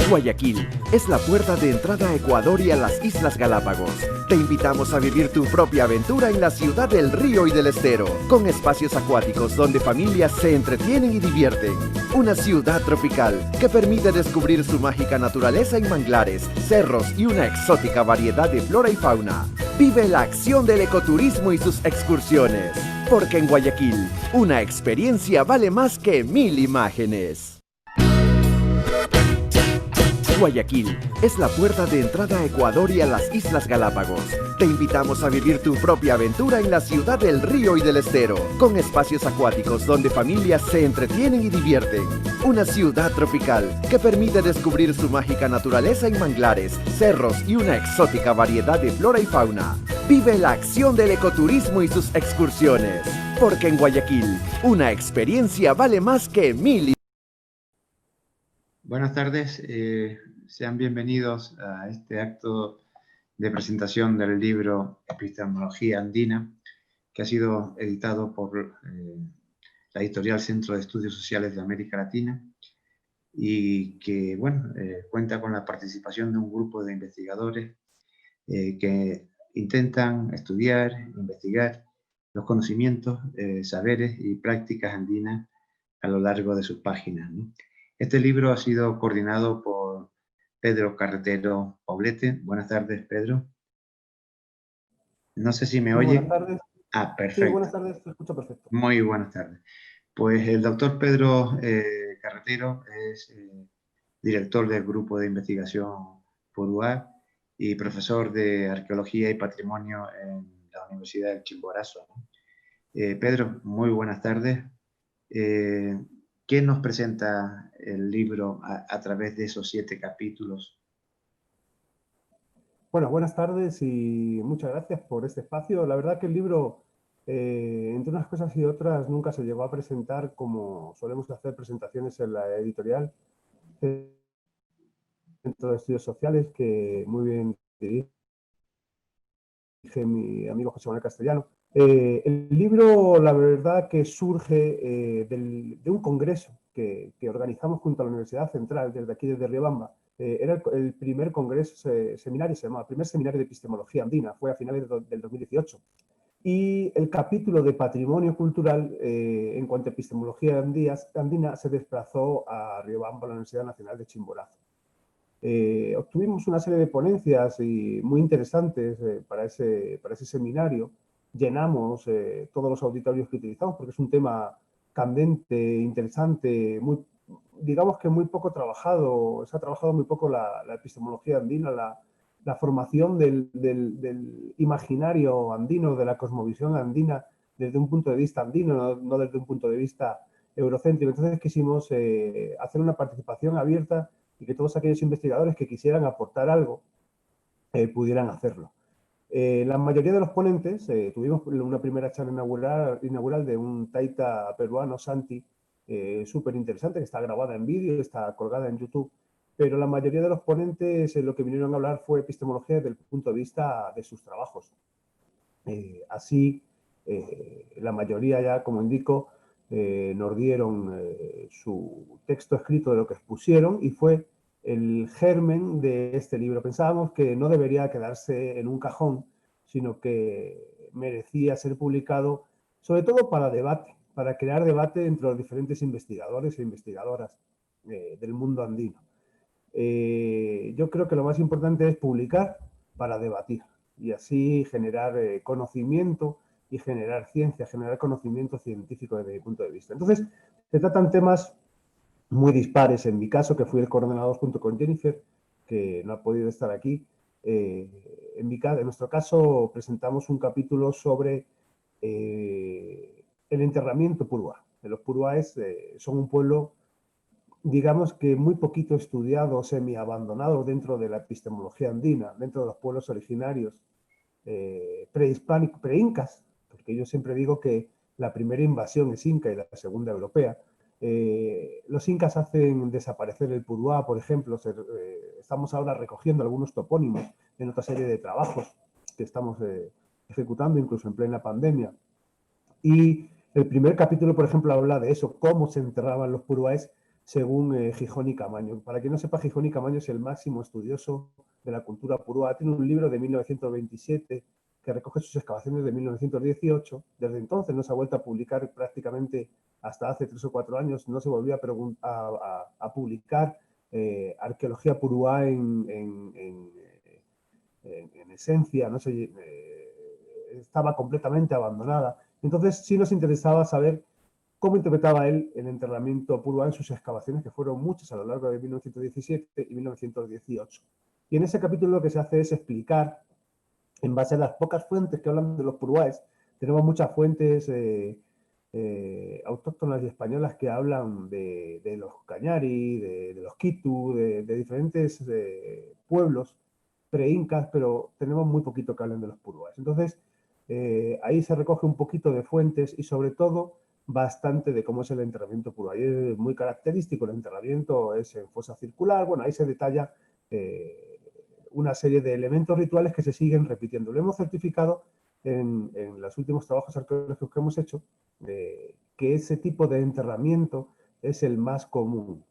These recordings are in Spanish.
Guayaquil es la puerta de entrada a Ecuador y a las Islas Galápagos. Te invitamos a vivir tu propia aventura en la ciudad del río y del estero, con espacios acuáticos donde familias se entretienen y divierten. Una ciudad tropical que permite descubrir su mágica naturaleza en manglares, cerros y una exótica variedad de flora y fauna. Vive la acción del ecoturismo y sus excursiones, porque en Guayaquil, una experiencia vale más que 1000 imágenes. Guayaquil es la puerta de entrada a Ecuador y a las Islas Galápagos. Te invitamos a vivir tu propia aventura en la ciudad del río y del estero, con espacios acuáticos donde familias se entretienen y divierten. Una ciudad tropical que permite descubrir su mágica naturaleza en manglares, cerros y una exótica variedad de flora y fauna. Vive la acción del ecoturismo y sus excursiones, porque en Guayaquil, una experiencia vale más que 1000. Buenas tardes, sean bienvenidos a este acto de presentación del libro Epistemología Andina, que ha sido editado por la editorial Centro de Estudios Sociales de América Latina y que, bueno, cuenta con la participación de un grupo de investigadores que intentan estudiar, investigar los conocimientos, saberes y prácticas andinas a lo largo de sus páginas, ¿no? Este libro ha sido coordinado por Pedro Carretero Poblete. Buenas tardes, Pedro. No sé si me Muy oye. buenas tardes. Perfecto. Sí, buenas tardes, te escucho perfecto. Muy buenas tardes. Pues el doctor Pedro Carretero es director del Grupo de Investigación Puruá y profesor de Arqueología y Patrimonio en la Universidad del Chimborazo, ¿no? Pedro, muy buenas tardes. ¿Qué nos presenta el libro a través de esos 7 capítulos? Bueno, buenas tardes y muchas gracias por este espacio. La verdad que el libro, entre unas cosas y otras, nunca se llegó a presentar como solemos hacer presentaciones en la editorial Centro de Estudios Sociales, que muy bien dirige mi amigo José Manuel Castellano. El libro, la verdad que surge de un congreso que organizamos junto a la Universidad Central, desde aquí, desde Riobamba. Era el primer congreso, seminario, se llamaba, primer seminario de epistemología andina, fue a finales del 2018. Y el capítulo de patrimonio cultural, en cuanto a epistemología andina, se desplazó a Riobamba, a la Universidad Nacional de Chimborazo. Obtuvimos una serie de ponencias muy interesantes para ese seminario. Llenamos todos los auditorios que utilizamos porque es un tema candente, interesante, digamos que muy poco trabajado. Se ha trabajado muy poco la epistemología andina, la formación del imaginario andino, de la cosmovisión andina desde un punto de vista andino, no desde un punto de vista eurocéntrico. Entonces quisimos hacer una participación abierta y que todos aquellos investigadores que quisieran aportar algo pudieran hacerlo. La mayoría de los ponentes, tuvimos una primera charla inaugural de un taita peruano, Santi, súper interesante, que está grabada en vídeo, está colgada en YouTube, pero la mayoría de los ponentes lo que vinieron a hablar fue epistemología desde el punto de vista de sus trabajos. Así, la mayoría ya, como indico, nos dieron su texto escrito de lo que expusieron y fue el germen de este libro. Pensábamos que no debería quedarse en un cajón, sino que merecía ser publicado, sobre todo para debate, para crear debate entre los diferentes investigadores e investigadoras del mundo andino. Yo creo que lo más importante es publicar para debatir y así generar conocimiento y generar ciencia, generar conocimiento científico desde mi punto de vista. Entonces, se tratan temas muy dispares. En mi caso, que fui el coordinador junto con Jennifer, que no ha podido estar aquí, en nuestro caso presentamos un capítulo sobre el enterramiento purúa. Los purúaes son un pueblo, digamos que muy poquito estudiado, semi-abandonado dentro de la epistemología andina, dentro de los pueblos originarios prehispánicos, pre-incas, porque yo siempre digo que la primera invasión es inca y la segunda europea. Los incas hacen desaparecer el puruá, por ejemplo. Estamos ahora recogiendo algunos topónimos en otra serie de trabajos que estamos ejecutando, incluso en plena pandemia. Y el primer capítulo, por ejemplo, habla de eso, cómo se enterraban los puruáes según Gijón y Camaño. Para quien no sepa, Gijón y Camaño es el máximo estudioso de la cultura purúa. Tiene un libro de 1927 que recoge sus excavaciones de 1918. Desde entonces no se ha vuelto a publicar prácticamente hasta hace 3 o 4 años. No se volvió a publicar arqueología purúa en esencia, no sé, estaba completamente abandonada. Entonces sí nos interesaba saber cómo interpretaba él el enterramiento purúa en sus excavaciones, que fueron muchas a lo largo de 1917 y 1918. Y en ese capítulo lo que se hace es explicar, en base a las pocas fuentes que hablan de los purúaes, tenemos muchas fuentes autóctonas y españolas que hablan de los cañari, de los quitu, de diferentes pueblos pre-incas, pero tenemos muy poquito que hablen de los purúaes. Entonces, ahí se recoge un poquito de fuentes y sobre todo bastante de cómo es el enterramiento purúa. Y es muy característico, el enterramiento es en fosa circular, bueno, ahí se detalla una serie de elementos rituales que se siguen repitiendo. Lo hemos certificado en los últimos trabajos arqueológicos que hemos hecho, que ese tipo de enterramiento es el más común.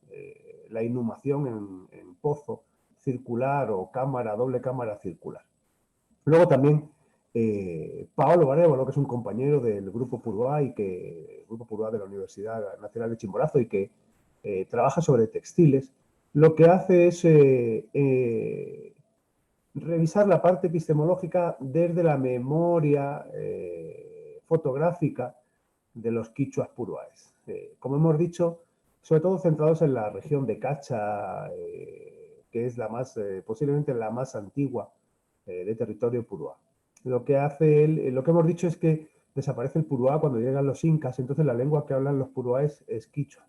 La inhumación en pozo circular o cámara, doble cámara circular. Luego también Paolo Barévolo, que es un compañero del Grupo Purúa el Grupo Purúa de la Universidad Nacional de Chimborazo y que trabaja sobre textiles, lo que hace es revisar la parte epistemológica desde la memoria fotográfica de los quichuas purúaes. Como hemos dicho, sobre todo centrados en la región de Cacha, que es posiblemente la más antigua de territorio purúa. Lo que hace él, lo que hemos dicho es que desaparece el purúa cuando llegan los incas, entonces la lengua que hablan los purúaes es quichua,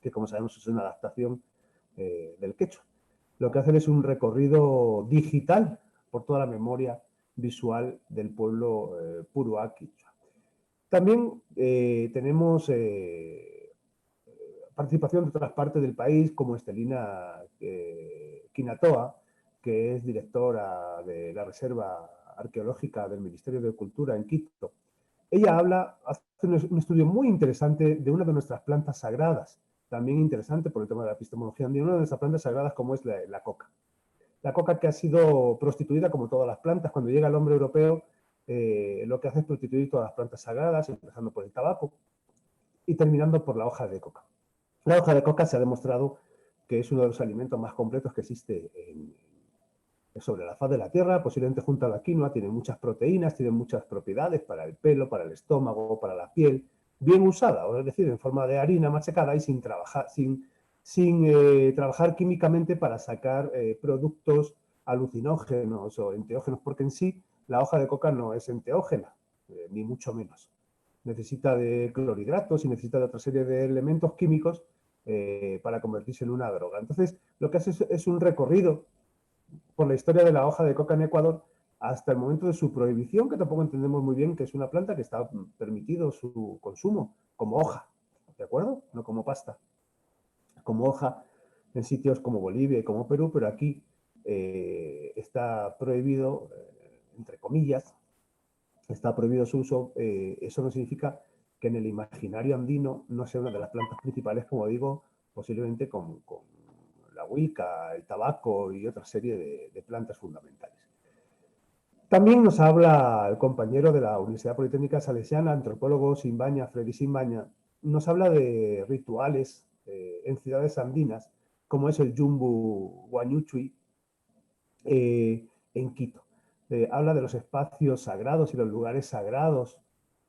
que como sabemos es una adaptación del quechua. Lo que hacen es un recorrido digital por toda la memoria visual del pueblo purúa quichua. También tenemos participación de otras partes del país, como Estelina Quinatoa, que es directora de la Reserva Arqueológica del Ministerio de Cultura en Quito. Ella hace un estudio muy interesante de una de nuestras plantas sagradas, también interesante por el tema de la epistemología andina, una de nuestras plantas sagradas como es la coca. La coca que ha sido prostituida como todas las plantas. Cuando llega el hombre europeo, lo que hace es prostituir todas las plantas sagradas, empezando por el tabaco y terminando por la hoja de coca. La hoja de coca se ha demostrado que es uno de los alimentos más completos que existe sobre la faz de la Tierra, posiblemente junto a la quinoa. Tiene muchas proteínas, tiene muchas propiedades para el pelo, para el estómago, para la piel, bien usada, es decir, en forma de harina machacada y sin trabajar químicamente para sacar productos alucinógenos o enteógenos, porque en sí la hoja de coca no es enteógena, ni mucho menos. Necesita de clorhidratos y necesita de otra serie de elementos químicos para convertirse en una droga. Entonces, lo que hace es un recorrido por la historia de la hoja de coca en Ecuador hasta el momento de su prohibición, que tampoco entendemos muy bien que es una planta que está permitido su consumo como hoja, ¿de acuerdo? No como pasta. Como hoja en sitios como Bolivia y como Perú, pero aquí está prohibido, entre comillas, está prohibido su uso. Eso no significa que en el imaginario andino no sea una de las plantas principales, como digo, posiblemente con la huica, el tabaco y otra serie de plantas fundamentales. También nos habla el compañero de la Universidad Politécnica Salesiana, antropólogo Simbaña, Freddy Simbaña, nos habla de rituales en ciudades andinas, como es el Yumbu Guanyuchui en Quito. Habla de los espacios sagrados y los lugares sagrados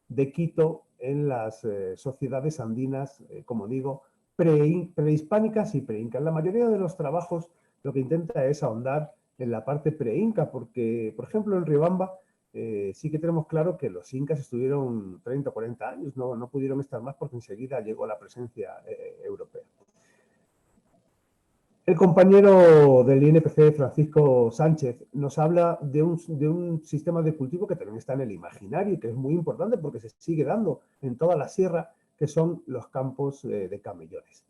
de Quito en las sociedades andinas, como digo, prehispánicas y preincas. La mayoría de los trabajos lo que intenta es ahondar en la parte preinca, porque, por ejemplo, en Riobamba sí que tenemos claro que los incas estuvieron 30 o 40 años, no pudieron estar más porque enseguida llegó la presencia europea. El compañero del INPC, Francisco Sánchez, nos habla de un sistema de cultivo que también está en el imaginario y que es muy importante porque se sigue dando en toda la sierra, que son los campos de camellones.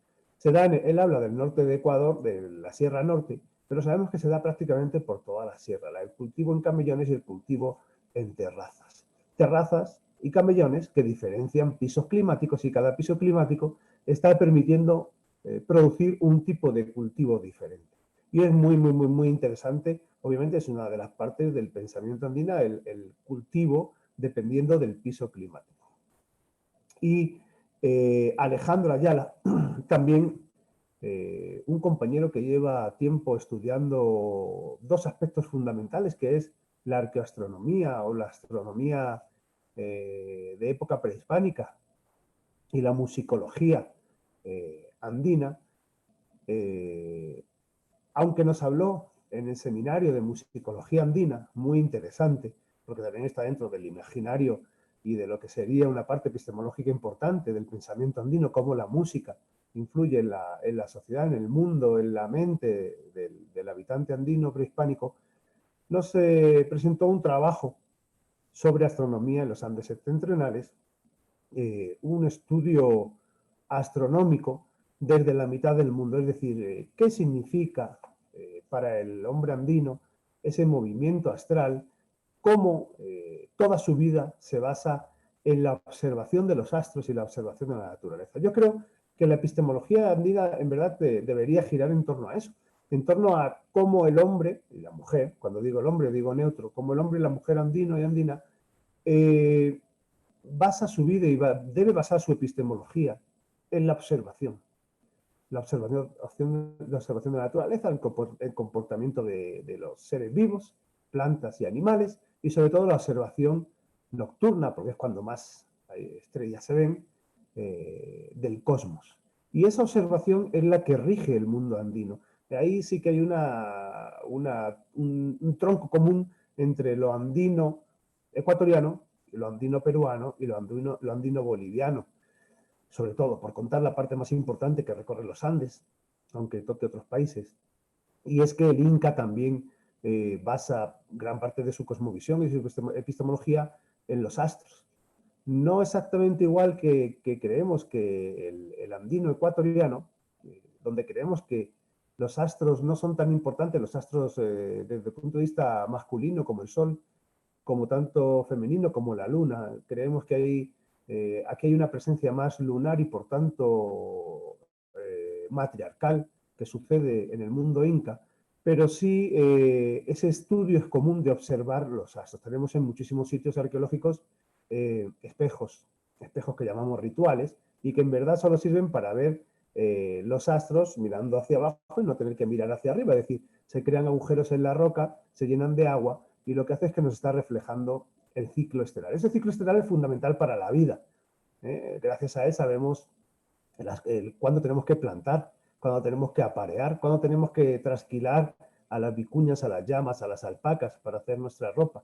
Él habla del norte de Ecuador, de la Sierra Norte, pero sabemos que se da prácticamente por toda la sierra, el cultivo en camellones y el cultivo en terrazas. Terrazas y camellones que diferencian pisos climáticos y cada piso climático está permitiendo producir un tipo de cultivo diferente. Y es muy interesante. Obviamente es una de las partes del pensamiento andina, el cultivo dependiendo del piso climático. Y Alejandro Ayala, también un compañero que lleva tiempo estudiando dos aspectos fundamentales, que es la arqueoastronomía o la astronomía de época prehispánica y la musicología andina, aunque nos habló en el seminario de musicología andina, muy interesante, porque también está dentro del imaginario y de lo que sería una parte epistemológica importante del pensamiento andino, cómo la música influye en la sociedad, en el mundo, en la mente del habitante andino prehispánico, nos presentó un trabajo sobre astronomía en los Andes septentrionales, un estudio astronómico desde la mitad del mundo, es decir, qué significa para el hombre andino ese movimiento astral, cómo toda su vida se basa en la observación de los astros y la observación de la naturaleza. Yo creo que la epistemología andina en verdad debería girar en torno a eso, en torno a cómo el hombre y la mujer, cuando digo el hombre digo neutro, cómo el hombre y la mujer andino y andina basa su vida y debe basar su epistemología en la observación. La observación de la naturaleza, el comportamiento de los seres vivos, plantas y animales, y sobre todo la observación nocturna, porque es cuando más estrellas se ven, del cosmos. Y esa observación es la que rige el mundo andino. De ahí sí que hay un tronco común entre lo andino ecuatoriano, lo andino peruano y lo andino boliviano, sobre todo por contar la parte más importante que recorre los Andes, aunque toque otros países. Y es que el Inca también basa gran parte de su cosmovisión y su epistemología en los astros. No exactamente igual que creemos que el andino ecuatoriano, donde creemos que los astros no son tan importantes, los astros desde el punto de vista masculino como el Sol, como tanto femenino como la Luna. Creemos que aquí hay una presencia más lunar y por tanto matriarcal que sucede en el mundo inca, pero sí ese estudio es común de observar los astros. Tenemos en muchísimos sitios arqueológicos espejos que llamamos rituales y que en verdad solo sirven para ver los astros mirando hacia abajo y no tener que mirar hacia arriba. Es decir, se crean agujeros en la roca, se llenan de agua y lo que hace es que nos está reflejando el ciclo estelar. Ese ciclo estelar es fundamental para la vida. Gracias a él sabemos cuándo tenemos que plantar, cuándo tenemos que aparear, cuándo tenemos que trasquilar a las vicuñas, a las llamas, a las alpacas para hacer nuestra ropa,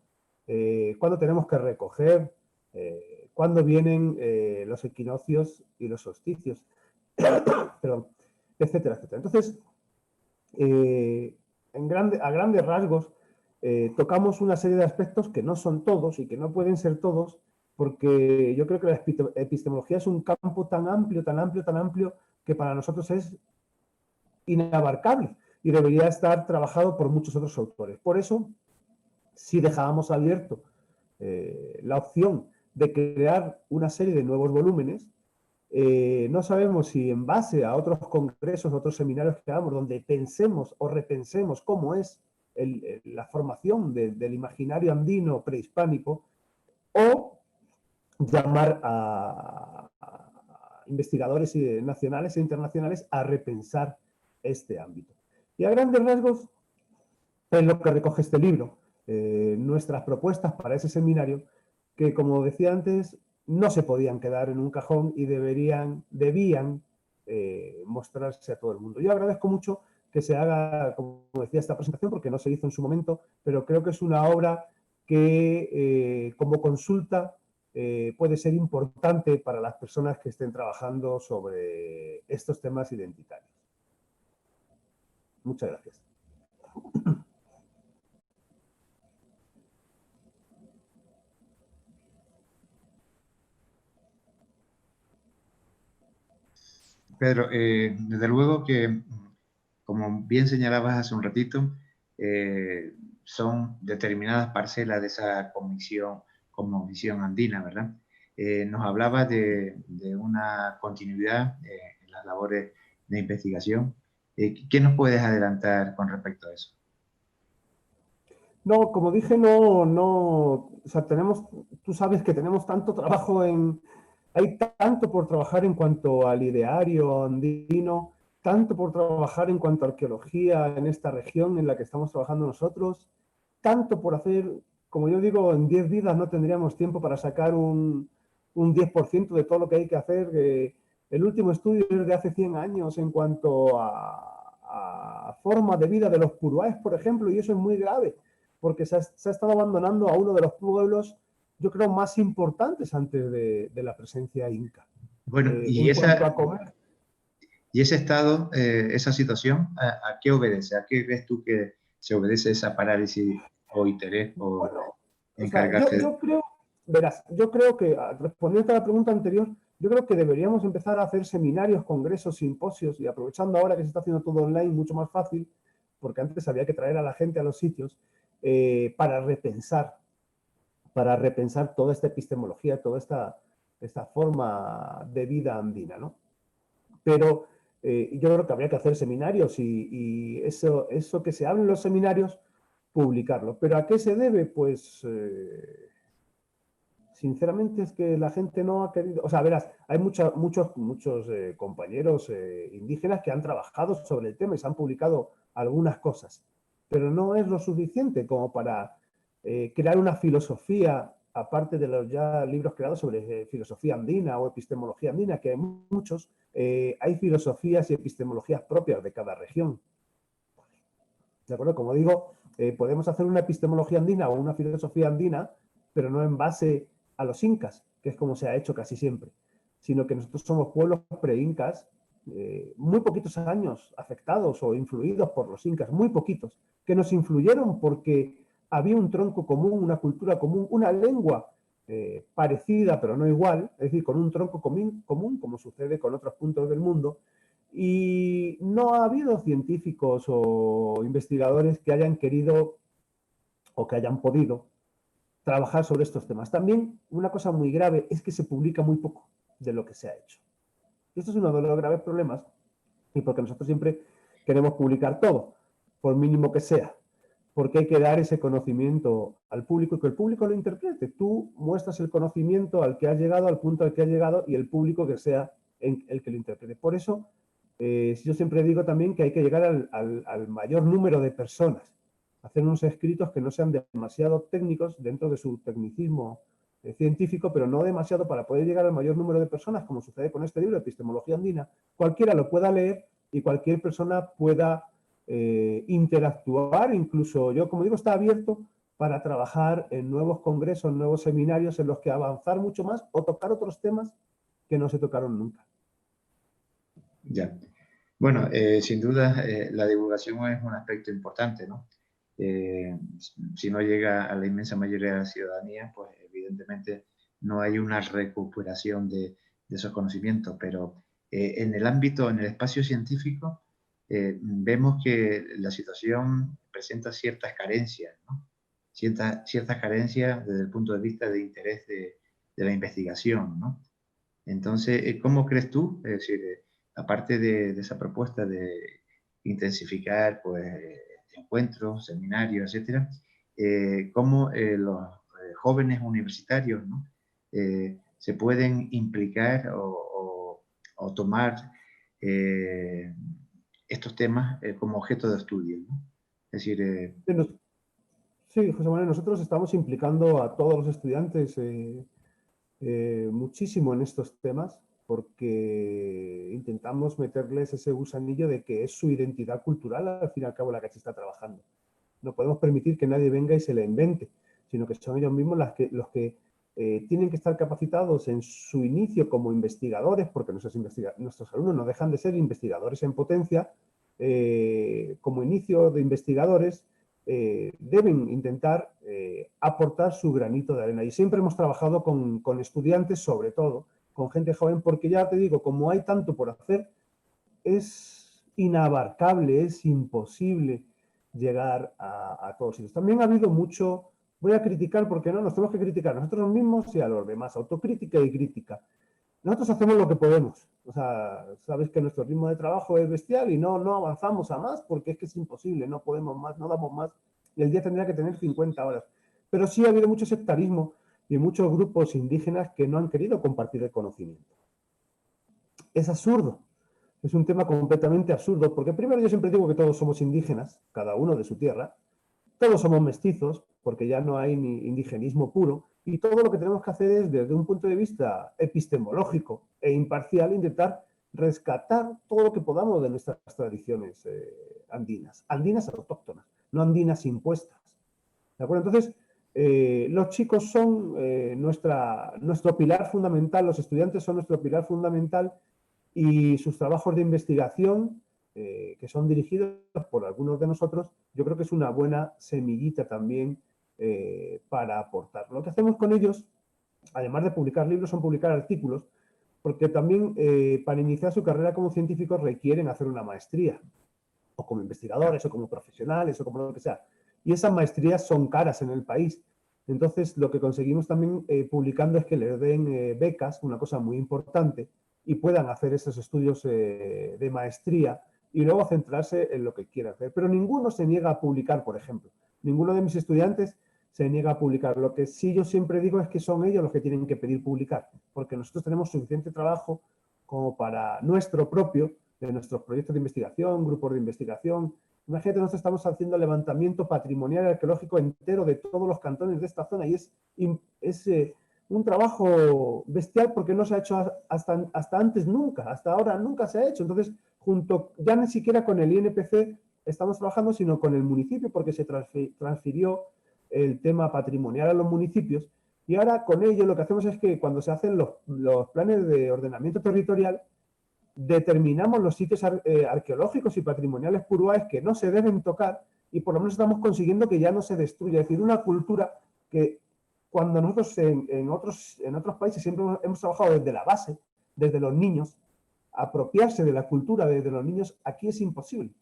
cuándo tenemos que recoger, cuándo vienen los equinoccios y los solsticios, perdón, etcétera, etcétera. Entonces, a grandes rasgos, tocamos una serie de aspectos que no son todos y que no pueden ser todos, porque yo creo que la epistemología es un campo tan amplio, que para nosotros es inabarcable y debería estar trabajado por muchos otros autores. Por eso, si dejábamos abierto la opción de crear una serie de nuevos volúmenes, no sabemos si en base a otros congresos, otros seminarios que hagamos, donde pensemos o repensemos cómo es la formación del imaginario andino prehispánico, o llamar a investigadores nacionales e internacionales a repensar este ámbito. Y a grandes rasgos es lo que recoge este libro, nuestras propuestas para ese seminario, que como decía antes, no se podían quedar en un cajón y debían mostrarse a todo el mundo. Yo agradezco mucho que se haga, como decía, esta presentación, porque no se hizo en su momento, pero creo que es una obra que como consulta puede ser importante para las personas que estén trabajando sobre estos temas identitarios. Muchas gracias. Pedro, desde luego que, como bien señalabas hace un ratito, son determinadas parcelas de esa cosmovisión andina, ¿verdad? Nos hablaba de una continuidad en las labores de investigación. ¿Qué nos puedes adelantar con respecto a eso? No, como dije, o sea, tú sabes que tenemos tanto trabajo hay tanto por trabajar en cuanto al ideario andino, tanto por trabajar en cuanto a arqueología en esta región en la que estamos trabajando nosotros, tanto por hacer, como yo digo, en 10 vidas no tendríamos tiempo para sacar un 10% de todo lo que hay que hacer. El último estudio es de hace 100 años en cuanto a forma de vida de los puruáes, por ejemplo, y eso es muy grave porque se ha estado abandonando a uno de los pueblos, yo creo, más importantes antes de la presencia inca. Bueno, En cuanto a comer. y ese estado, esa situación, ¿a qué obedece? ¿A qué crees tú que se obedece esa parálisis o interés o Bueno, o sea, encargarte? yo creo, verás, yo creo que, respondiendo a la pregunta anterior, yo creo que deberíamos empezar a hacer seminarios, congresos, simposios, y aprovechando ahora que se está haciendo todo online, mucho más fácil, porque antes había que traer a la gente a los sitios, para repensar toda esta epistemología, toda esta forma de vida andina, ¿no? Pero yo creo que habría que hacer seminarios y eso que se habla en los seminarios, publicarlo. ¿Pero a qué se debe? Pues, sinceramente, es que la gente no ha querido... O sea, verás, hay muchos compañeros indígenas que han trabajado sobre el tema y se han publicado algunas cosas, pero no es lo suficiente como para crear una filosofía, aparte de los ya libros creados sobre filosofía andina o epistemología andina, que hay muchos, hay filosofías y epistemologías propias de cada región. ¿De acuerdo? Como digo, podemos hacer una epistemología andina o una filosofía andina, pero no en base a los incas, que es como se ha hecho casi siempre, sino que nosotros somos pueblos pre-incas, muy poquitos años afectados o influidos por los incas, muy poquitos, que nos influyeron porque había un tronco común, una cultura común, una lengua parecida pero no igual, es decir, con un tronco común, como sucede con otros puntos del mundo, y no ha habido científicos o investigadores que hayan querido o que hayan podido trabajar sobre estos temas. También una cosa muy grave es que se publica muy poco de lo que se ha hecho. Esto es uno de los graves problemas y porque nosotros siempre queremos publicar todo, por mínimo que sea, porque hay que dar ese conocimiento al público y que el público lo interprete. Tú muestras el conocimiento al que has llegado, al punto al que has llegado y el público que sea el que lo interprete. Por eso, yo siempre digo también que hay que llegar al mayor número de personas, hacer unos escritos que no sean demasiado técnicos dentro de su tecnicismo científico, pero no demasiado para poder llegar al mayor número de personas, como sucede con este libro, Epistemología Andina. Cualquiera lo pueda leer y cualquier persona pueda interactuar, incluso yo, como digo, está abierto para trabajar en nuevos congresos, nuevos seminarios en los que avanzar mucho más o tocar otros temas que no se tocaron nunca. Ya. Bueno, sin duda la divulgación es un aspecto importante, ¿no? Si no llega a la inmensa mayoría de la ciudadanía, pues evidentemente no hay una recuperación de esos conocimientos, pero en el ámbito, en el espacio científico, vemos que la situación presenta ciertas carencias, ¿no? Ciertas carencias desde el punto de vista de interés de la investigación, ¿no? Entonces, ¿cómo crees tú? Es decir, aparte de esa propuesta de intensificar pues, encuentros, seminarios, etcétera, cómo los jóvenes universitarios, ¿no? Se pueden implicar o tomar estos temas como objeto de estudio, ¿no? Es decir, Sí, José Manuel, nosotros estamos implicando a todos los estudiantes muchísimo en estos temas porque intentamos meterles ese gusanillo de que es su identidad cultural al fin y al cabo la que se está trabajando. No podemos permitir que nadie venga y se la invente, sino que son ellos mismos los que tienen que estar capacitados en su inicio como investigadores, porque nuestros alumnos no dejan de ser investigadores en potencia, como inicio de investigadores, deben intentar aportar su granito de arena. Y siempre hemos trabajado con estudiantes, sobre todo, con gente joven, porque ya te digo, como hay tanto por hacer, es inabarcable, es imposible llegar a todos ellos. También ha habido mucho, voy a criticar porque no, nos tenemos que criticar a nosotros mismos y a los demás, autocrítica y crítica. nosotros hacemos lo que podemos. O sea, sabes que nuestro ritmo de trabajo es bestial y no avanzamos a más porque es que es imposible, no podemos más, no damos más. Y el día tendría que tener 50 horas. Pero sí ha habido mucho sectarismo y muchos grupos indígenas que no han querido compartir el conocimiento. Es absurdo. Es un tema completamente absurdo, porque primero yo siempre digo que todos somos indígenas, cada uno de su tierra, todos somos mestizos, porque ya no hay ni indigenismo puro, y todo lo que tenemos que hacer es, desde un punto de vista epistemológico e imparcial, intentar rescatar todo lo que podamos de nuestras tradiciones andinas, andinas autóctonas, no andinas impuestas. ¿De acuerdo? Entonces, los chicos son nuestro pilar fundamental, los estudiantes son nuestro pilar fundamental, y sus trabajos de investigación, que son dirigidos por algunos de nosotros, yo creo que es una buena semillita también para aportar. Lo que hacemos con ellos, además de publicar libros, son publicar artículos, porque también para iniciar su carrera como científicos requieren hacer una maestría, o como investigadores, o como profesionales, o como lo que sea. Y esas maestrías son caras en el país. Entonces, lo que conseguimos también publicando es que les den becas, una cosa muy importante, y puedan hacer esos estudios de maestría y luego centrarse en lo que quieran hacer. Pero ninguno se niega a publicar, por ejemplo. Ninguno de mis estudiantes se niega a publicar. Lo que sí yo siempre digo es que son ellos los que tienen que pedir publicar, porque nosotros tenemos suficiente trabajo como para nuestro propio, de nuestros proyectos de investigación, grupos de investigación. Imagínate, nosotros estamos haciendo levantamiento patrimonial y arqueológico entero de todos los cantones de esta zona y es un trabajo bestial porque no se ha hecho hasta antes nunca, hasta ahora nunca se ha hecho. Entonces, ya ni siquiera con el INPC estamos trabajando, sino con el municipio, porque se transfirió el tema patrimonial a los municipios. Y ahora con ello lo que hacemos es que cuando se hacen los planes de ordenamiento territorial, determinamos los sitios arqueológicos y patrimoniales puruáes que no se deben tocar y por lo menos estamos consiguiendo que ya no se destruya. Es decir, una cultura que cuando nosotros en otros países siempre hemos trabajado desde la base, desde los niños, apropiarse de la cultura desde los niños, aquí es imposible.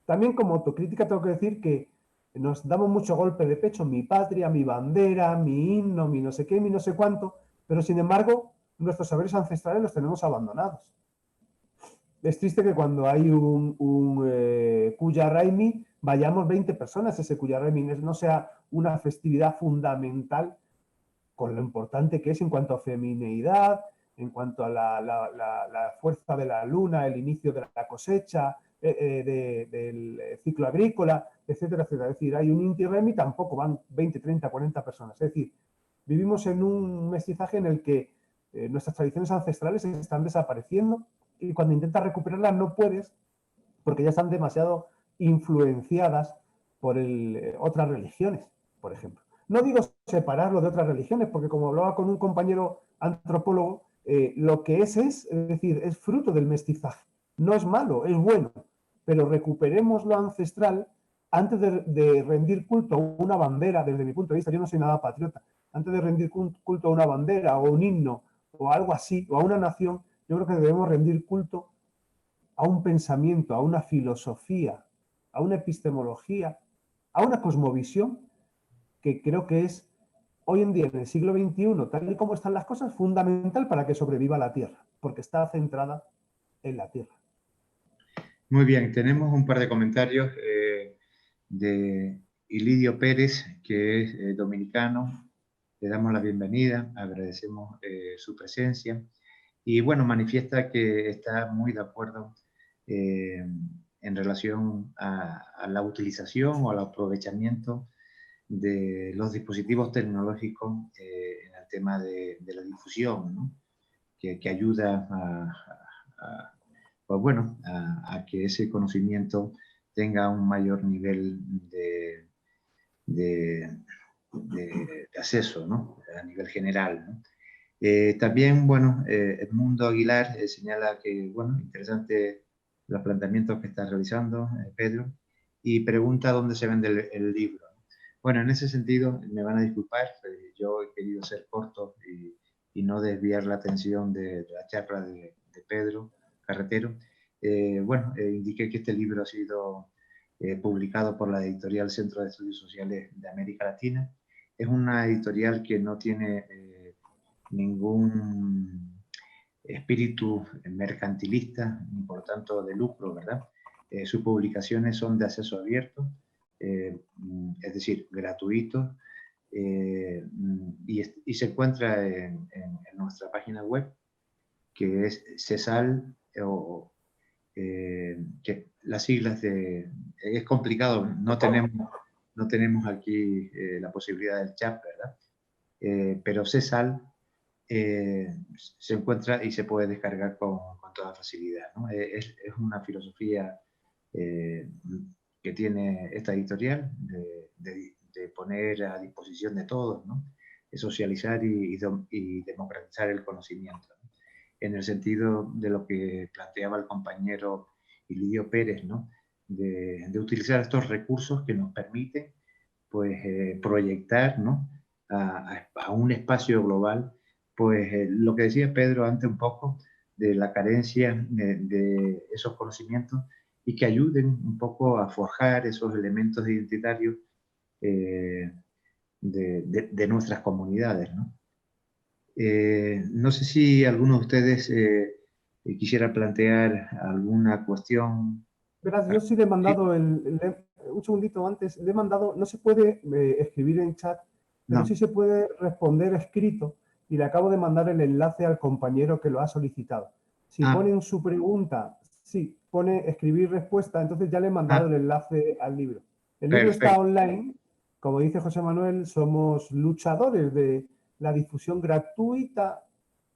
También como autocrítica tengo que decir que nos damos mucho golpe de pecho, mi patria, mi bandera, mi himno, mi no sé qué, mi no sé cuánto, pero sin embargo nuestros saberes ancestrales los tenemos abandonados. Es triste que cuando hay un Cuya Raimi vayamos 20 personas, ese Cuya Raimi no sea una festividad fundamental con lo importante que es en cuanto a femineidad, en cuanto a la fuerza de la luna, el inicio de la cosecha, del ciclo agrícola, etcétera, etcétera. Es decir, hay un Inti Raymi, tampoco van 20, 30, 40 personas. Es decir, vivimos en un mestizaje en el que nuestras tradiciones ancestrales están desapareciendo y cuando intentas recuperarlas no puedes porque ya están demasiado influenciadas por otras religiones, por ejemplo. No digo separarlo de otras religiones, porque como hablaba con un compañero antropólogo, lo que es decir, es fruto del mestizaje. No es malo, es bueno, pero recuperemos lo ancestral antes de rendir culto a una bandera, desde mi punto de vista, yo no soy nada patriota, antes de rendir culto a una bandera o un himno o algo así, o a una nación, yo creo que debemos rendir culto a un pensamiento, a una filosofía, a una epistemología, a una cosmovisión que creo que es hoy en día, en el siglo XXI, tal y como están las cosas, fundamental para que sobreviva la Tierra, porque está centrada en la Tierra. Muy bien, tenemos un par de comentarios de Ilidio Pérez, que es dominicano. Le damos la bienvenida, agradecemos su presencia. Y bueno, manifiesta que está muy de acuerdo en relación a la utilización o al aprovechamiento de los dispositivos tecnológicos en el tema de la difusión, ¿no? que ayuda pues bueno, a que ese conocimiento tenga un mayor nivel de acceso, ¿no? A nivel general, ¿no? También, bueno, Edmundo Aguilar señala que, bueno, interesante los planteamientos que está realizando Pedro, y pregunta dónde se vende el libro. Bueno, en ese sentido, me van a disculpar, yo he querido ser corto y no desviar la atención de la charla de Pedro Carretero. Bueno, indiqué que este libro ha sido publicado por la editorial Centro de Estudios Sociales de América Latina. Es una editorial que no tiene ningún espíritu mercantilista ni por tanto de lucro, ¿verdad? Sus publicaciones son de acceso abierto, es decir, gratuito, y se encuentra en nuestra página web, que es CESAL, que las siglas es complicado, no tenemos aquí la posibilidad del chat, ¿verdad? Pero CESAL se encuentra y se puede descargar con toda facilidad, ¿no? Es una filosofía que tiene esta editorial de poner a disposición de todos, ¿no? De socializar y democratizar el conocimiento, ¿no? En el sentido de lo que planteaba el compañero Ilidio Pérez, ¿no? De utilizar estos recursos que nos permiten, pues, proyectar, ¿no? a un espacio global, pues lo que decía Pedro antes un poco, de la carencia de esos conocimientos y que ayuden un poco a forjar esos elementos identitarios de nuestras comunidades, ¿no? No sé si alguno de ustedes quisiera plantear alguna cuestión. Verás, yo sí le he mandado un segundito antes, le he mandado, no se puede escribir en chat, pero No. sí se puede responder escrito y le acabo de mandar el enlace al compañero que lo ha solicitado. Si pone en su pregunta, sí, pone escribir respuesta, entonces ya le he mandado el enlace al libro. El libro está online, como dice José Manuel, somos luchadores de la difusión gratuita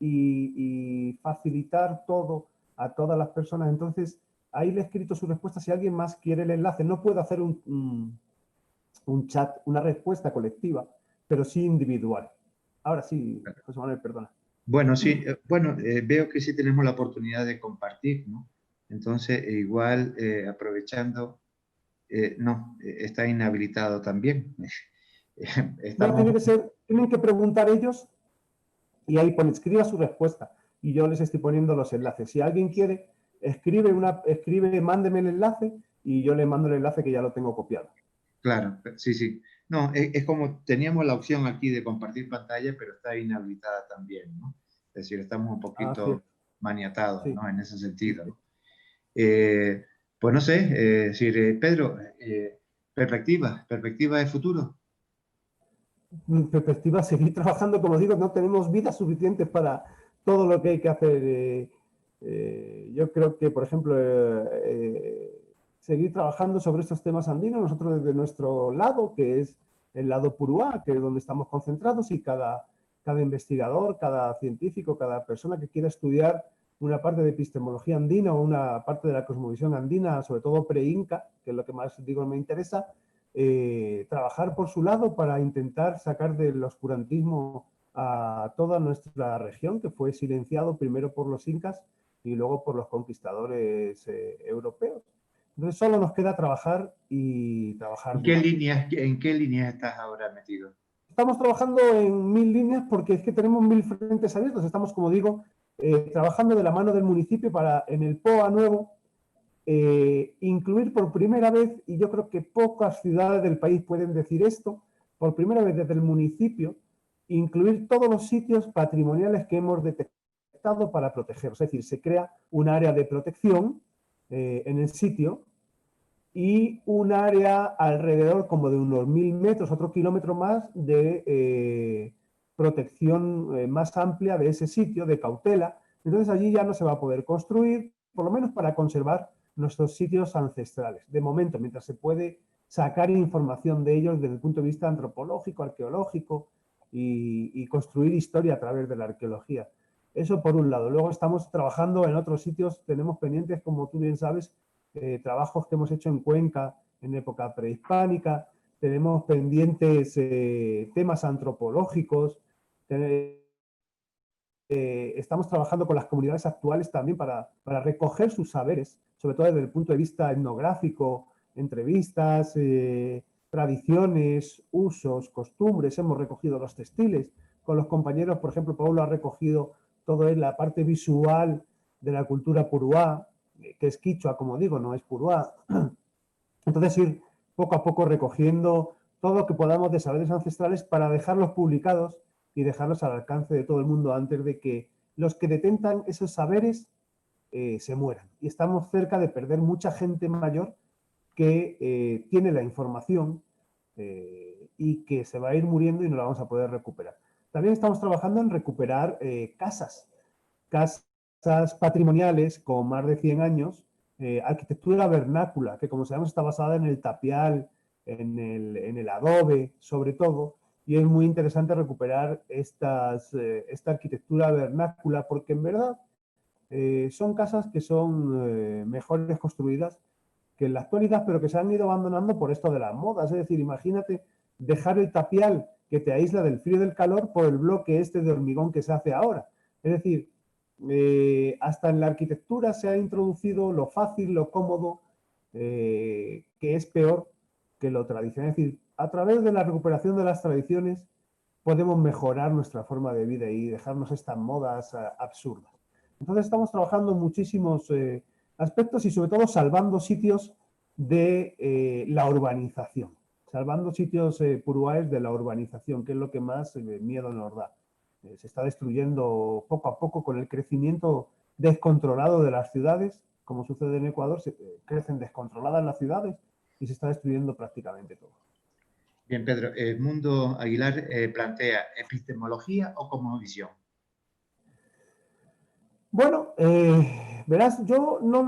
y facilitar todo a todas las personas. Entonces, ahí le he escrito su respuesta. Si alguien más quiere el enlace, no puedo hacer un chat, una respuesta colectiva, pero sí individual. Ahora sí, José Manuel, perdona. Bueno, sí, bueno, veo que sí tenemos la oportunidad de compartir, ¿no? Entonces, igual, aprovechando, no, está inhabilitado también. No, tienen que preguntar ellos y ahí pone, escriba su respuesta. Y yo les estoy poniendo los enlaces. Si alguien quiere, escribe, mándeme el enlace y yo le mando el enlace que ya lo tengo copiado. Claro, sí, sí. No, es como teníamos la opción aquí de compartir pantalla, pero está inhabilitada también, ¿no? Es decir, estamos un poquito maniatados, ¿no? En ese sentido, ¿no? Pues no sé, decir, Pedro, perspectiva de futuro. Perspectiva, seguir trabajando, como digo, no tenemos vida suficiente para todo lo que hay que hacer. Yo creo que, por ejemplo, seguir trabajando sobre estos temas andinos, nosotros desde nuestro lado, que es el lado Puruá, que es donde estamos concentrados, y cada investigador, cada científico, cada persona que quiera estudiar una parte de epistemología andina o una parte de la cosmovisión andina, sobre todo pre-inca, que es lo que más digo me interesa, trabajar por su lado para intentar sacar del oscurantismo a toda nuestra región, que fue silenciado primero por los incas y luego por los conquistadores europeos. Entonces solo nos queda trabajar y trabajar. ¿En qué líneas estás ahora metido? Estamos trabajando en 1000 líneas porque es que tenemos 1000 frentes abiertos. Estamos, como digo, trabajando de la mano del municipio para en el POA nuevo incluir por primera vez, y yo creo que pocas ciudades del país pueden decir esto, por primera vez desde el municipio, incluir todos los sitios patrimoniales que hemos detectado para proteger. Es decir, se crea un área de protección en el sitio y un área alrededor como de unos 1000 metros, otro kilómetro más de protección más amplia de ese sitio, de cautela. Entonces allí ya no se va a poder construir, por lo menos para conservar nuestros sitios ancestrales. De momento, mientras se puede sacar información de ellos desde el punto de vista antropológico, arqueológico y construir historia a través de la arqueología. Eso por un lado. Luego estamos trabajando en otros sitios, tenemos pendientes, como tú bien sabes, trabajos que hemos hecho en Cuenca en época prehispánica, tenemos pendientes temas antropológicos, estamos trabajando con las comunidades actuales también para recoger sus saberes, sobre todo desde el punto de vista etnográfico, entrevistas, tradiciones, usos, costumbres. Hemos recogido los textiles. Con los compañeros, por ejemplo, Paulo ha recogido toda la parte visual de la cultura puruá, que es quichua, como digo, no es puruá. Entonces, ir poco a poco recogiendo todo lo que podamos de saberes ancestrales para dejarlos publicados y dejarlos al alcance de todo el mundo antes de que los que detentan esos saberes se mueran. Y estamos cerca de perder mucha gente mayor que tiene la información y que se va a ir muriendo y no la vamos a poder recuperar. También estamos trabajando en recuperar casas patrimoniales con más de 100 años, arquitectura vernácula, que como sabemos está basada en el tapial, en el adobe, sobre todo, y es muy interesante recuperar esta arquitectura vernácula, porque en verdad son casas que son mejores construidas que en la actualidad, pero que se han ido abandonando por esto de las modas. Es decir, imagínate dejar el tapial que te aísla del frío y del calor por el bloque este de hormigón que se hace ahora. Es decir, hasta en la arquitectura se ha introducido lo fácil, lo cómodo, que es peor que lo tradicional. Es decir, a través de la recuperación de las tradiciones podemos mejorar nuestra forma de vida y dejarnos estas modas absurdas. Entonces estamos trabajando en muchísimos aspectos y sobre todo salvando sitios de la urbanización, salvando sitios puruáes de la urbanización, que es lo que más miedo nos da. Se está destruyendo poco a poco con el crecimiento descontrolado de las ciudades, como sucede en Ecuador, crecen descontroladas las ciudades y se está destruyendo prácticamente todo. Bien, Pedro, Edmundo Aguilar plantea epistemología o cosmovisión. Bueno, verás, yo no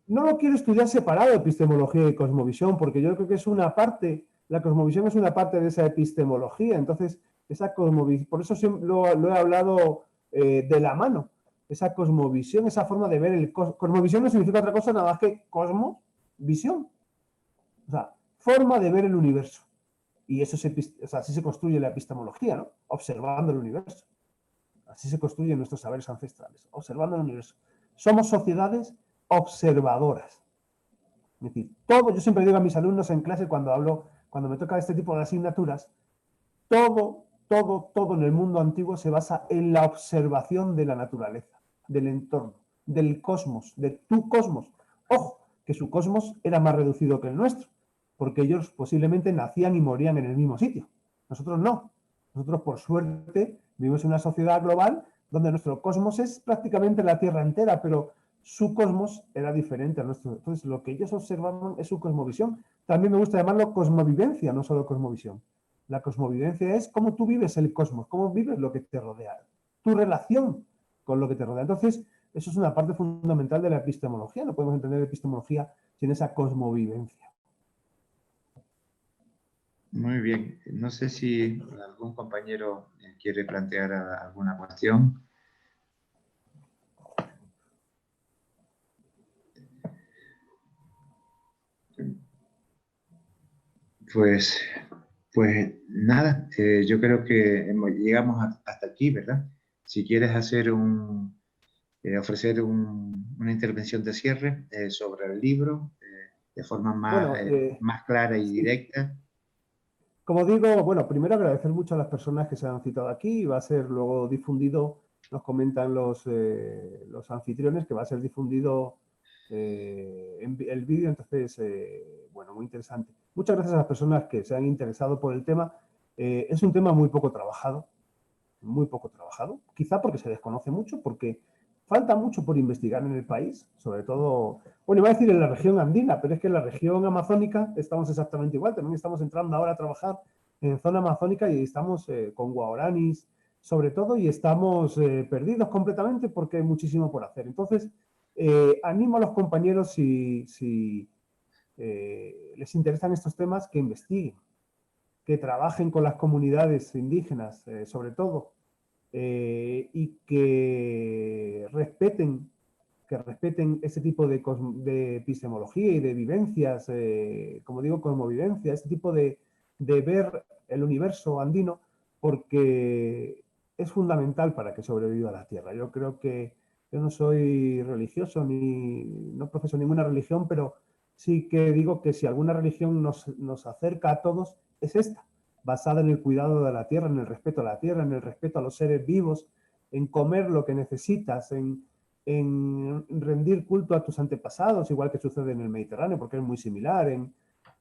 lo quiero estudiar separado, epistemología y cosmovisión, porque yo creo que es una parte, la cosmovisión es una parte de esa epistemología, entonces esa cosmovisión, por eso lo he hablado de la mano, esa cosmovisión, esa forma de ver el cosmovisión no significa otra cosa nada más que cosmovisión, o sea, forma de ver el universo. Y eso así se construye la epistemología, ¿no? Observando el universo. Así se construyen nuestros saberes ancestrales, observando el universo. Somos sociedades observadoras. Es decir, yo siempre digo a mis alumnos en clase cuando me toca este tipo de asignaturas, todo en el mundo antiguo se basa en la observación de la naturaleza, del entorno, del cosmos, de tu cosmos. Ojo, que su cosmos era más reducido que el nuestro, porque ellos posiblemente nacían y morían en el mismo sitio. Nosotros no. Nosotros, por suerte, vivimos en una sociedad global donde nuestro cosmos es prácticamente la Tierra entera, pero su cosmos era diferente al nuestro. Entonces, lo que ellos observaban es su cosmovisión. También me gusta llamarlo cosmovivencia, no solo cosmovisión. La cosmovivencia es cómo tú vives el cosmos, cómo vives lo que te rodea, tu relación con lo que te rodea. Entonces, eso es una parte fundamental de la epistemología. No podemos entender epistemología sin esa cosmovivencia. Muy bien. No sé si algún compañero quiere plantear alguna cuestión. Pues nada, yo creo que llegamos hasta aquí, ¿verdad? Si quieres hacer ofrecer una intervención de cierre sobre el libro de forma más clara y directa. Como digo, bueno, primero agradecer mucho a las personas que se han citado aquí. Va a ser luego difundido, nos comentan los anfitriones, que va a ser difundido en el vídeo. Entonces, bueno, muy interesante. Muchas gracias a las personas que se han interesado por el tema. Es un tema muy poco trabajado, quizá porque se desconoce mucho, porque falta mucho por investigar en el país, sobre todo, bueno, iba a decir en la región andina, pero es que en la región amazónica estamos exactamente igual. También estamos entrando ahora a trabajar en zona amazónica y estamos con guaraníes, sobre todo, y estamos perdidos completamente porque hay muchísimo por hacer. Entonces, animo a los compañeros, si les interesan estos temas, que investiguen, que trabajen con las comunidades indígenas, sobre todo, y que respeten ese tipo de epistemología y de vivencias, como digo, cosmovivencia, ese tipo de ver el universo andino, porque es fundamental para que sobreviva la Tierra. Yo creo que yo no soy religioso ni no profeso ninguna religión, pero sí que digo que si alguna religión nos acerca a todos, es esta, basada en el cuidado de la tierra, en el respeto a la tierra, en el respeto a los seres vivos, en comer lo que necesitas, en rendir culto a tus antepasados, igual que sucede en el Mediterráneo, porque es muy similar,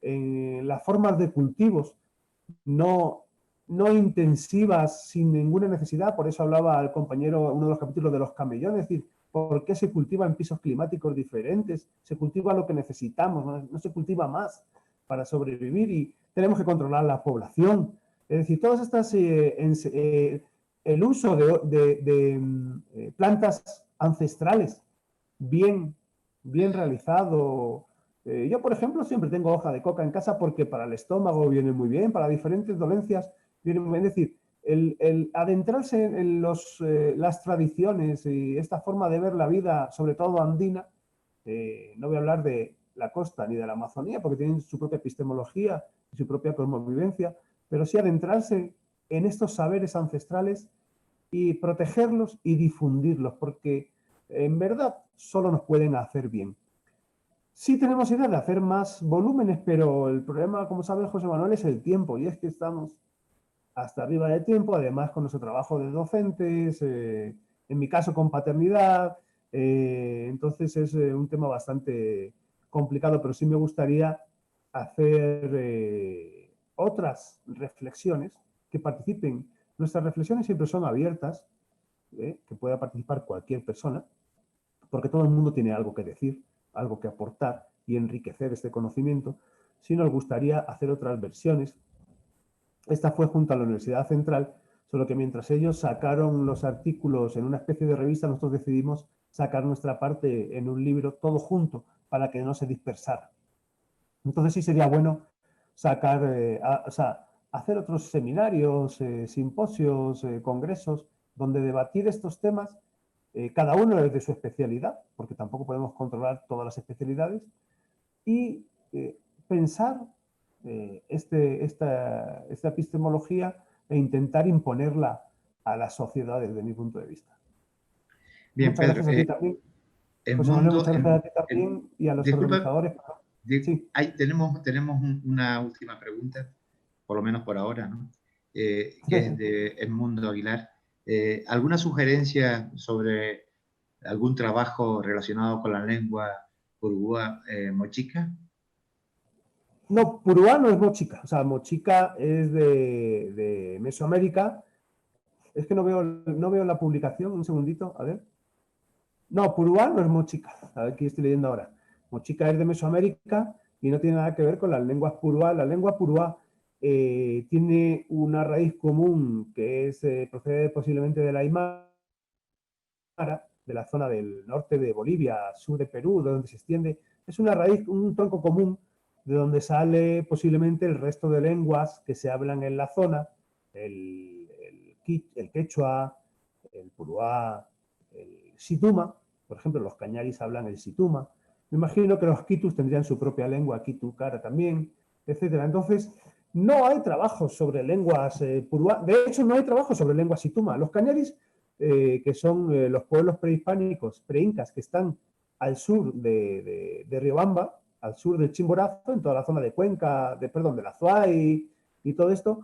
en las formas de cultivos, no no intensivas, sin ninguna necesidad. Por eso hablaba el compañero, uno de los capítulos de los camellones, es decir, ¿por qué se cultiva en pisos climáticos diferentes? Se cultiva lo que necesitamos, no se cultiva más para sobrevivir, y tenemos que controlar la población. Es decir, todas estas, el uso de plantas ancestrales, bien realizado. Yo, por ejemplo, siempre tengo hoja de coca en casa porque para el estómago viene muy bien, para diferentes dolencias viene muy bien. Es decir, el adentrarse en las tradiciones y esta forma de ver la vida, sobre todo andina, no voy a hablar de la costa ni de la Amazonía porque tienen su propia epistemología y su propia cosmovivencia, pero sí adentrarse en estos saberes ancestrales y protegerlos y difundirlos, porque en verdad solo nos pueden hacer bien. Sí tenemos idea de hacer más volúmenes, pero el problema, como sabe José Manuel, es el tiempo, y es que estamos hasta arriba de tiempo, además con nuestro trabajo de docentes, en mi caso con paternidad, entonces es un tema bastante complicado, pero sí me gustaría hacer otras reflexiones que participen. Nuestras reflexiones siempre son abiertas, que pueda participar cualquier persona, porque todo el mundo tiene algo que decir, algo que aportar y enriquecer este conocimiento. Sí nos gustaría hacer otras versiones. Esta fue junto a la Universidad Central, solo que mientras ellos sacaron los artículos en una especie de revista, nosotros decidimos sacar nuestra parte en un libro todo junto para que no se dispersara. Entonces sí sería bueno sacar, hacer otros seminarios, simposios, congresos, donde debatir estos temas, cada uno desde su especialidad, porque tampoco podemos controlar todas las especialidades, y pensar esta epistemología e intentar imponerla a la sociedad desde mi punto de vista. Bien, Muchas Pedro, gracias a ti también, el José Manuel, mundo, muchas gracias a ti también y a los disculpa, organizadores. Sí. tenemos una última pregunta, por lo menos por ahora, ¿no? Que es de Edmundo Aguilar. ¿Alguna sugerencia sobre algún trabajo relacionado con la lengua purúa mochica? No, Puruá no es mochica, o sea, mochica es de Mesoamérica. Es que no veo la publicación, un segundito, a ver. No, Puruá no es mochica, a ver qué estoy leyendo ahora. Mochica es de Mesoamérica y no tiene nada que ver con las lenguas Puruá. La lengua Puruá tiene una raíz común que procede posiblemente del Aymara, de la zona del norte de Bolivia, sur de Perú, de donde se extiende. Es una raíz, un tronco común de donde sale posiblemente el resto de lenguas que se hablan en la zona, el quechua, el puruá, el situma. Por ejemplo, los cañaris hablan el situma. Me imagino que los quitus tendrían su propia lengua, quitu cara también, etcétera. Entonces, no hay trabajos sobre lenguas puruá. De hecho, no hay trabajos sobre lenguas situma. Los cañaris, que son los pueblos prehispánicos, preincas, que están al sur de Riobamba, al sur del Chimborazo, en toda la zona de Cuenca, de la Azuay y todo esto,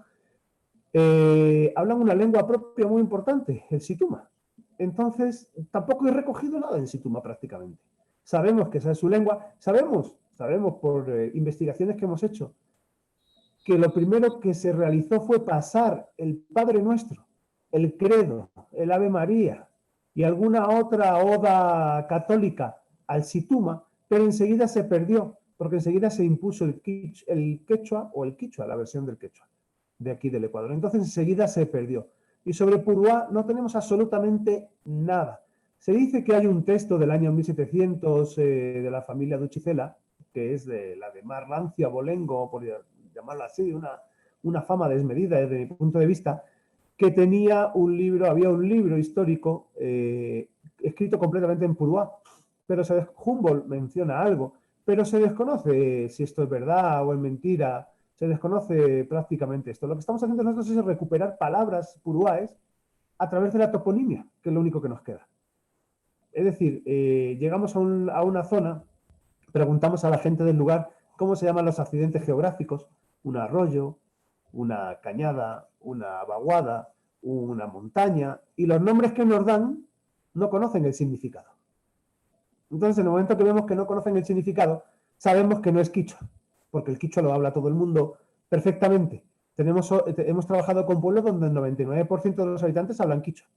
hablan una lengua propia muy importante, el situma. Entonces, tampoco he recogido nada en situma prácticamente. Sabemos que esa es su lengua, sabemos por investigaciones que hemos hecho, que lo primero que se realizó fue pasar el Padre Nuestro, el Credo, el Ave María y alguna otra oda católica al situma, pero enseguida se perdió, porque enseguida se impuso el quechua o el quichua, la versión del quechua de aquí del Ecuador. Entonces enseguida se perdió. Y sobre Puruá no tenemos absolutamente nada. Se dice que hay un texto del año 1700 de la familia Duchicela, que es de la de Marlancia Bolengo, por llamarla así, una fama desmedida desde mi punto de vista, que tenía un libro, había un libro histórico escrito completamente en Puruá, pero Humboldt menciona algo, pero se desconoce si esto es verdad o es mentira, se desconoce prácticamente esto. Lo que estamos haciendo nosotros es recuperar palabras puruáes a través de la toponimia, que es lo único que nos queda. Es decir, llegamos a una zona, preguntamos a la gente del lugar cómo se llaman los accidentes geográficos, un arroyo, una cañada, una vaguada, una montaña, y los nombres que nos dan no conocen el significado. Entonces, en el momento que vemos que no conocen el significado, sabemos que no es quichua, porque el quichua lo habla todo el mundo perfectamente. hemos trabajado con pueblos donde el 99% de los habitantes hablan quichua.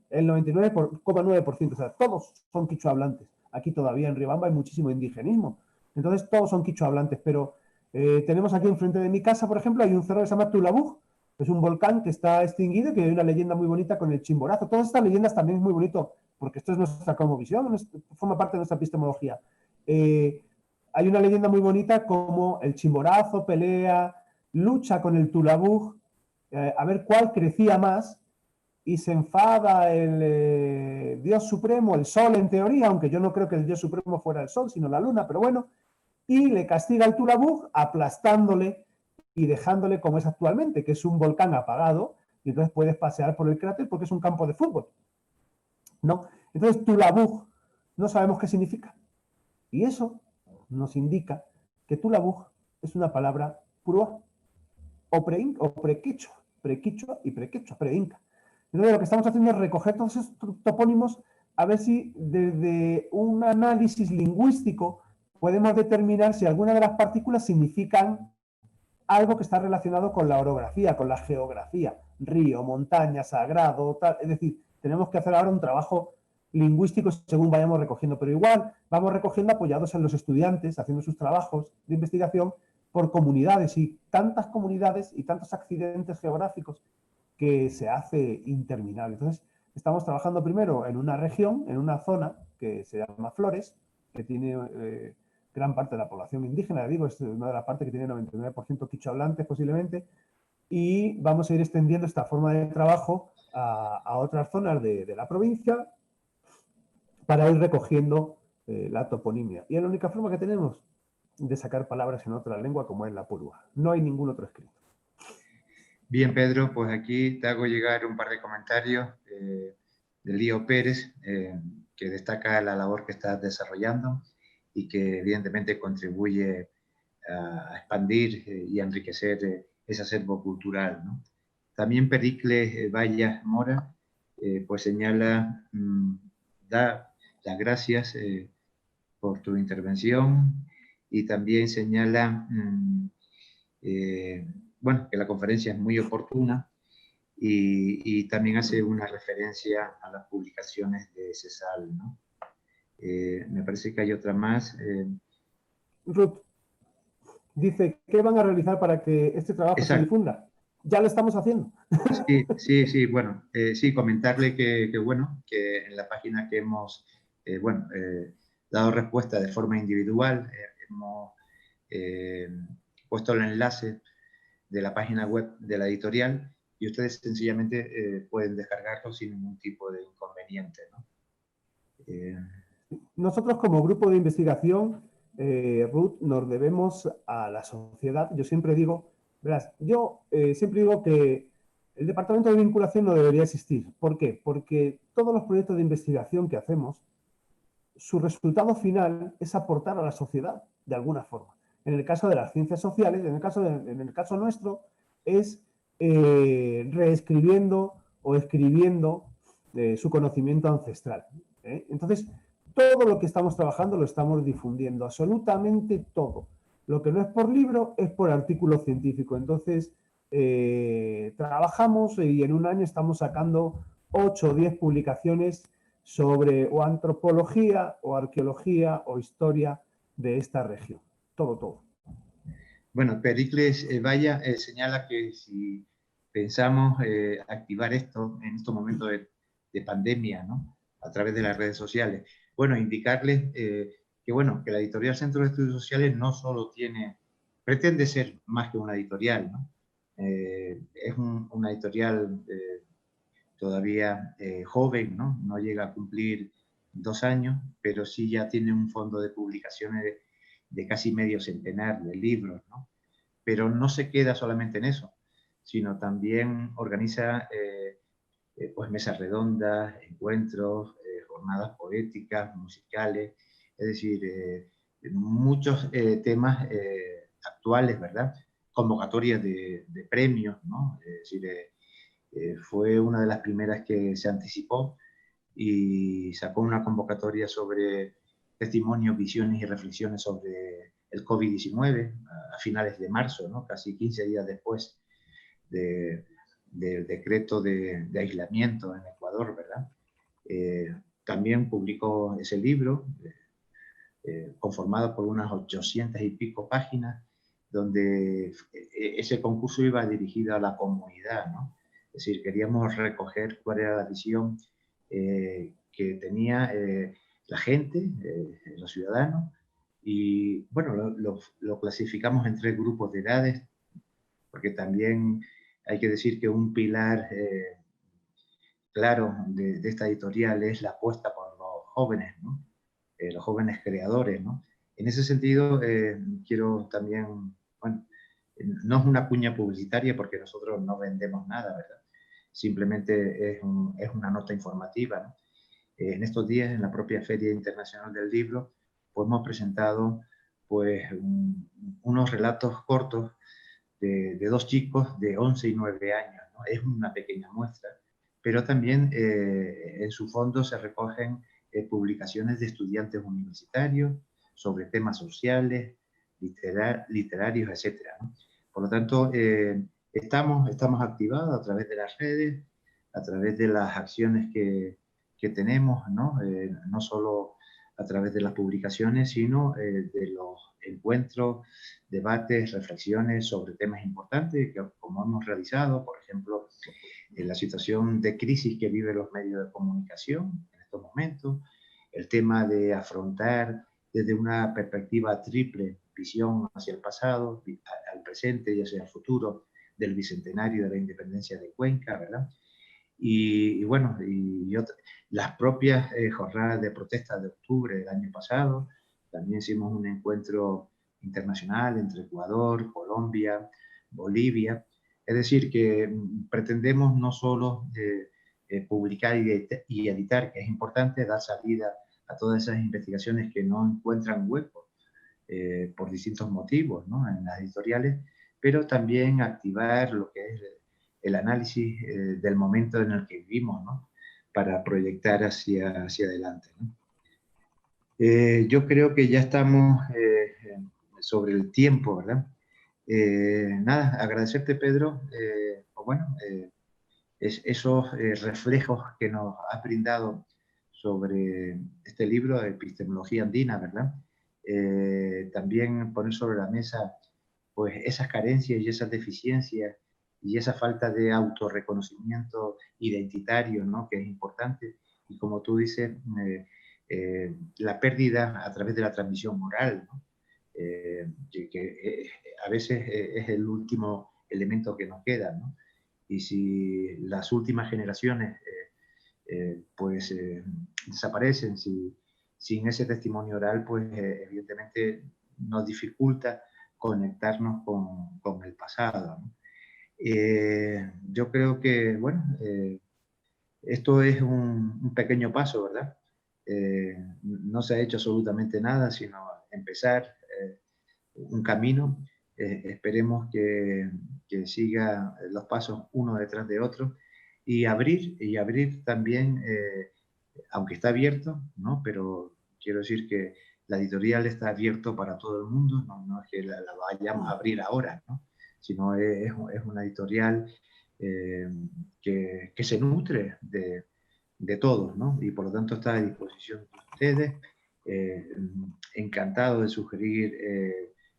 El 99,9%, o sea, todos son quichua hablantes. Aquí todavía en Riobamba hay muchísimo indigenismo. Entonces todos son quichua hablantes, pero tenemos aquí enfrente de mi casa, por ejemplo, hay un cerro que se llama Tulabúj, es un volcán que está extinguido y que hay una leyenda muy bonita con el Chimborazo. Todas estas leyendas también es muy bonito, porque esto es nuestra cosmovisión, forma parte de nuestra epistemología. Hay una leyenda muy bonita como el Chimborazo pelea, lucha con el Tulabúj, a ver cuál crecía más, y se enfada el Dios Supremo, el Sol en teoría, aunque yo no creo que el Dios Supremo fuera el Sol, sino la Luna, pero bueno, y le castiga al Tulabúj aplastándole y dejándole como es actualmente, que es un volcán apagado, y entonces puedes pasear por el cráter porque es un campo de fútbol, ¿no? Entonces Tulabúj no sabemos qué significa, y eso nos indica que Tulabúj es una palabra purúa, o prequichua y prequechua, preinca. Entonces lo que estamos haciendo es recoger todos estos topónimos a ver si desde un análisis lingüístico podemos determinar si alguna de las partículas significan algo que está relacionado con la orografía, con la geografía, río, montaña, sagrado, tal. Es decir, tenemos que hacer ahora un trabajo lingüístico según vayamos recogiendo, pero igual vamos recogiendo apoyados en los estudiantes, haciendo sus trabajos de investigación por comunidades, y tantas comunidades y tantos accidentes geográficos que se hace interminable. Entonces, estamos trabajando primero en una región, en una zona que se llama Flores, que tiene gran parte de la población indígena, digo, es una de las partes que tiene 99% quichua hablantes posiblemente, y vamos a ir extendiendo esta forma de trabajo a otras zonas de la provincia para ir recogiendo la toponimia. Y es la única forma que tenemos de sacar palabras en otra lengua como es la purúa. No hay ningún otro escrito. Bien, Pedro, pues aquí te hago llegar un par de comentarios de Lío Pérez, que destaca la labor que estás desarrollando y que evidentemente contribuye a expandir y a enriquecer ese acervo cultural, ¿no? También Pericles Vallas Mora pues señala, da las gracias por tu intervención, y también señala bueno, que la conferencia es muy oportuna, y también hace una referencia a las publicaciones de CESAL, ¿no? Me parece que hay otra más. Ruth dice, ¿qué van a realizar para que este trabajo se difunda? Ya lo estamos haciendo. Sí, bueno, sí, comentarle que, bueno, que en la página que hemos, dado respuesta de forma individual, hemos puesto el enlace de la página web de la editorial, y ustedes sencillamente pueden descargarlo sin ningún tipo de inconveniente, ¿no? Nosotros como grupo de investigación, Ruth, nos debemos a la sociedad. Yo siempre digo, verás, siempre digo que el departamento de vinculación no debería existir. ¿Por qué? Porque todos los proyectos de investigación que hacemos, su resultado final es aportar a la sociedad de alguna forma. En el caso de las ciencias sociales, en el caso nuestro, es reescribiendo o escribiendo su conocimiento ancestral. Entonces, todo lo que estamos trabajando lo estamos difundiendo, absolutamente todo. Lo que no es por libro es por artículo científico. Entonces, trabajamos y en un año estamos sacando 8 o 10 publicaciones sobre o antropología o arqueología o historia de esta región. Todo. Bueno, Pericles Valla señala que si pensamos activar esto en estos momentos de pandemia, ¿no?, a través de las redes sociales, bueno, indicarles que la Editorial Centro de Estudios Sociales no solo pretende ser más que una editorial, ¿no? Es una editorial todavía joven, ¿no? No llega a cumplir 2 años, pero sí ya tiene un fondo de publicaciones de casi medio centenar de libros, ¿no? Pero no se queda solamente en eso, sino también organiza pues mesas redondas, encuentros, jornadas poéticas, musicales, es decir, muchos temas actuales, ¿verdad? Convocatorias de premios, ¿no? Es decir, fue una de las primeras que se anticipó y sacó una convocatoria sobre testimonios, visiones y reflexiones sobre el COVID-19 a finales de marzo, ¿no?, casi 15 días después. del decreto de aislamiento en Ecuador, ¿verdad? También publicó ese libro, conformado por unas 800 y pico páginas, donde ese concurso iba dirigido a la comunidad, ¿no? Es decir, queríamos recoger cuál era la visión que tenía la gente, los ciudadanos, y bueno, lo clasificamos en 3 grupos de edades, porque también hay que decir que un pilar claro de esta editorial es la apuesta por los jóvenes, ¿no? Los jóvenes creadores, ¿no? En ese sentido, quiero también, bueno, no es una cuña publicitaria porque nosotros no vendemos nada, ¿verdad? Simplemente es una nota informativa, ¿no? En estos días, en la propia Feria Internacional del Libro, pues hemos presentado pues, unos relatos cortos de 2 chicos de 11 y 9 años, ¿no? Es una pequeña muestra, pero también en su fondo se recogen publicaciones de estudiantes universitarios sobre temas sociales, literarios, etc., ¿no? Por lo tanto, estamos activados a través de las redes, a través de las acciones que tenemos, ¿no? No solo a través de las publicaciones, sino de los encuentros, debates, reflexiones sobre temas importantes, que, como hemos realizado, por ejemplo, en la situación de crisis que viven los medios de comunicación en estos momentos, el tema de afrontar desde una perspectiva triple, visión hacia el pasado, al presente y hacia el futuro del bicentenario de la independencia de Cuenca, ¿verdad? Y bueno, las propias jornadas de protesta de octubre del año pasado, también hicimos un encuentro internacional entre Ecuador, Colombia, Bolivia. Es decir, que pretendemos no solo publicar y editar, que es importante, dar salida a todas esas investigaciones que no encuentran hueco por distintos motivos, ¿no? En las editoriales, pero también activar lo que es el análisis del momento en el que vivimos, ¿no? Para proyectar hacia adelante, ¿no? Yo creo que ya estamos sobre el tiempo, ¿verdad? Nada, agradecerte, Pedro, esos reflejos que nos has brindado sobre este libro de Epistemología Andina, ¿verdad? También poner sobre la mesa pues esas carencias y esas deficiencias y esa falta de autorreconocimiento identitario, ¿no? Que es importante. Y como tú dices, la pérdida a través de la transmisión moral, ¿no? Que a veces es el último elemento que nos queda, ¿no? Y si las últimas generaciones desaparecen, sin ese testimonio oral, pues evidentemente nos dificulta conectarnos con el pasado, ¿no? Yo creo que, bueno, esto es un pequeño paso, ¿verdad? No se ha hecho absolutamente nada, sino empezar un camino. Esperemos que siga los pasos uno detrás de otro y abrir también, aunque está abierto, ¿no? Pero quiero decir que la editorial está abierto para todo el mundo, no es que la vayamos a abrir ahora, ¿no? Sino es una editorial que se nutre de todos, ¿no? Y por lo tanto está a disposición de ustedes. Encantado de sugerir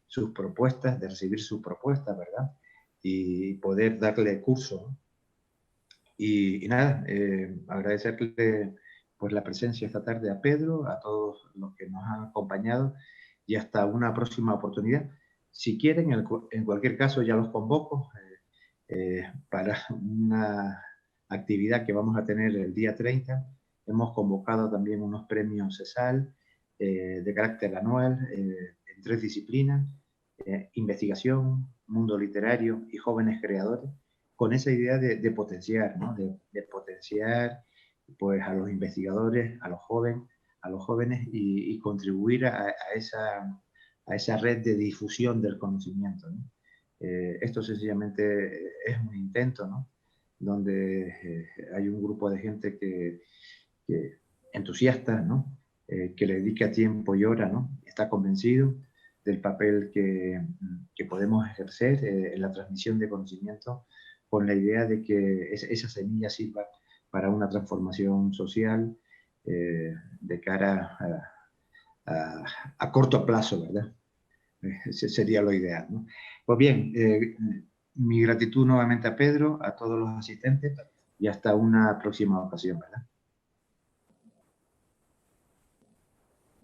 sus propuestas, de recibir sus propuestas, ¿verdad? Y poder darle curso, ¿no? Y nada, agradecerle pues, la presencia esta tarde a Pedro, a todos los que nos han acompañado y hasta una próxima oportunidad. Si quieren, en cualquier caso ya los convoco para una actividad que vamos a tener el día 30. Hemos convocado también unos premios CESAL de carácter anual en 3 disciplinas, investigación, mundo literario y jóvenes creadores, con esa idea de potenciar, ¿no? de potenciar pues, a los investigadores, a los jóvenes y contribuir a esa red de difusión del conocimiento, ¿no? Esto sencillamente es un intento, ¿no? Donde hay un grupo de gente que entusiasta, ¿no? Que le dedica tiempo y hora, ¿no? Está convencido del papel que podemos ejercer en la transmisión de conocimiento con la idea de que esa semilla sirva para una transformación social de cara a corto plazo, ¿verdad? Ese sería lo ideal, ¿no? Pues bien, mi gratitud nuevamente a Pedro, a todos los asistentes y hasta una próxima ocasión, ¿verdad?